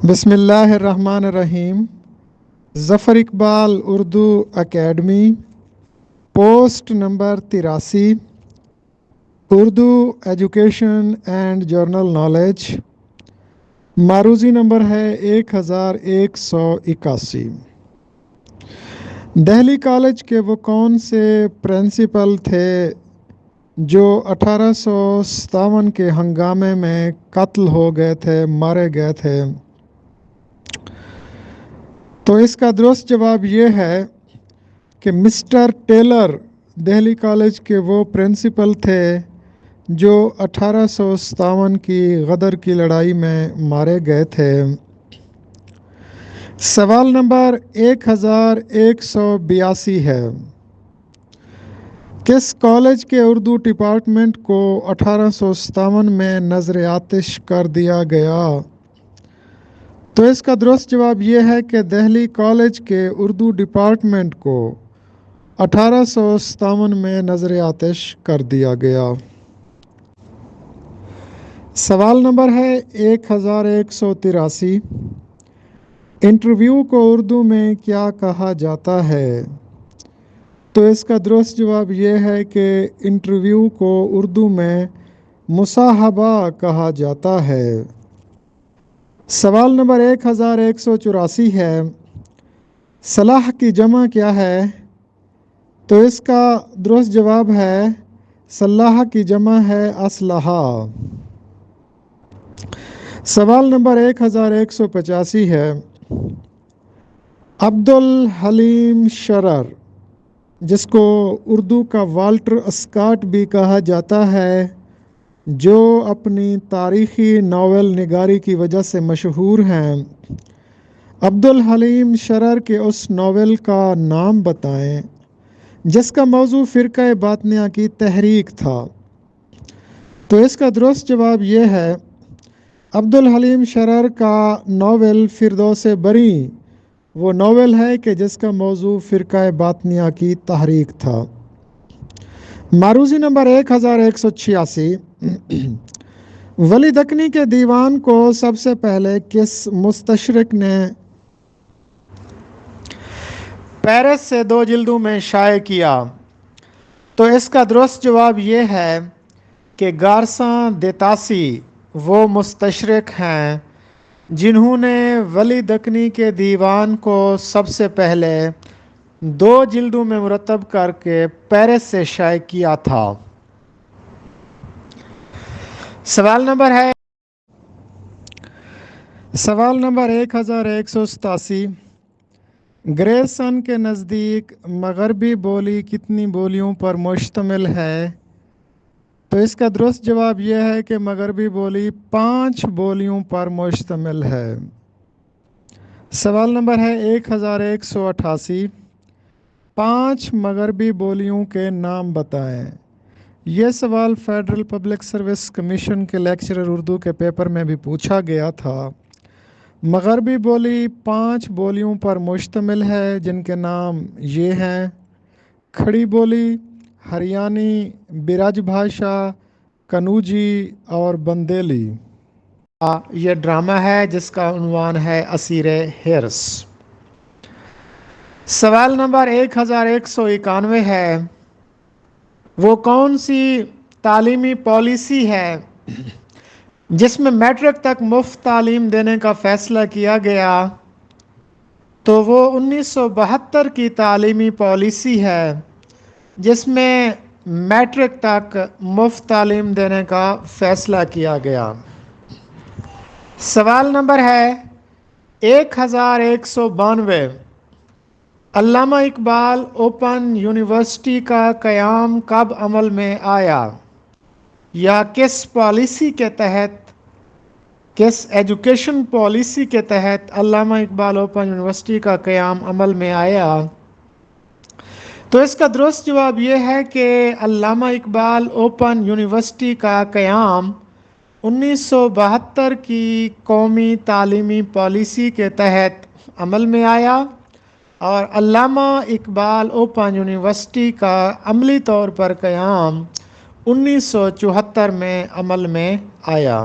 بسم اللہ الرحمن الرحیم۔ Zafar Iqbal Urdu academy, post number 83، Urdu education and general knowledge, معروضی نمبر ہے 1181۔ دہلی کالج کے وہ کون سے پرنسپل تھے جو 1857 کے ہنگامے میں قتل ہو گئے تھے، مارے گئے تھے؟ تو اس کا درست جواب یہ ہے کہ مسٹر ٹیلر دہلی کالج کے وہ پرنسپل تھے جو 1857 کی غدر کی لڑائی میں مارے گئے تھے۔ سوال نمبر 1182 ہے، کس کالج کے اردو ڈپارٹمنٹ کو 1857 میں نذر آتش کر دیا گیا؟ تو اس کا درست جواب یہ ہے کہ دہلی کالج کے اردو ڈپارٹمنٹ کو 1857 میں نذر آتش کر دیا گیا۔ سوال نمبر ہے 1183، انٹرویو کو اردو میں کیا کہا جاتا ہے؟ تو اس کا درست جواب یہ ہے کہ انٹرویو کو اردو میں مصاحبہ کہا جاتا ہے۔ سوال نمبر 1184 ہے، صلاح کی جمع کیا ہے؟ تو اس کا درست جواب ہے صلاح کی جمع ہے اسلحہ۔ سوال نمبر 1185 ہے، عبدالحلیم شرر، جس کو اردو کا والٹر اسکاٹ بھی کہا جاتا ہے، جو اپنی تاریخی ناول نگاری کی وجہ سے مشہور ہیں، عبدالحلیم شرر کے اس ناول کا نام بتائیں جس کا موضوع فرقہ باطنیہ کی تحریک تھا۔ تو اس کا درست جواب یہ ہے عبدالحلیم شرر کا ناول فردوس بری وہ ناول ہے کہ جس کا موضوع فرقہ باطنیہ کی تحریک تھا۔ معروضی نمبر 1186، ولی دکنی کے دیوان کو سب سے پہلے کس مستشرق نے پیرس سے 2 جلدوں میں شائع کیا؟ تو اس کا درست جواب یہ ہے کہ گارساں دیتاسی وہ مستشرق ہیں جنہوں نے ولی دکنی کے دیوان کو سب سے پہلے 2 جلدوں میں مرتب کر کے پیرس سے شائع کیا تھا۔ سوال نمبر 1187، گریس سن کے نزدیک مغربی بولی کتنی بولیوں پر مشتمل ہے؟ تو اس کا درست جواب یہ ہے کہ مغربی بولی 5 بولیوں پر مشتمل ہے۔ سوال نمبر ہے 1188، 5 مغربی بولیوں کے نام بتائیں۔ یہ سوال فیڈرل پبلک سروس کمیشن کے لیکچرر اردو کے پیپر میں بھی پوچھا گیا تھا۔ مغربی بولی 5 بولیوں پر مشتمل ہے جن کے نام یہ ہیں، کھڑی بولی، ہریانی، برج بھاشا، کنوجی اور بندیلی۔ یہ ڈرامہ ہے جس کا عنوان ہے اسیر ہرس۔ سوال نمبر 1191 ہے، وہ کون سی تعلیمی پالیسی ہے جس میں میٹرک تک مفت تعلیم دینے کا فیصلہ کیا گیا؟ تو وہ 1972 کی تعلیمی پالیسی ہے جس میں میٹرک تک مفت تعلیم دینے کا فیصلہ کیا گیا۔ سوال نمبر ہے 1192، علامہ اقبال اوپن یونیورسٹی کا قیام کب عمل میں آیا یا کس پالیسی کے تحت، کس ایجوکیشن پالیسی کے تحت علامہ اقبال اوپن یونیورسٹی کا قیام عمل میں آیا؟ تو اس کا درست جواب یہ ہے کہ علامہ اقبال اوپن یونیورسٹی کا قیام 1972 کی قومی تعلیمی پالیسی کے تحت عمل میں آیا، اور علامہ اقبال اوپن یونیورسٹی کا عملی طور پر قیام 1974 میں عمل میں آیا۔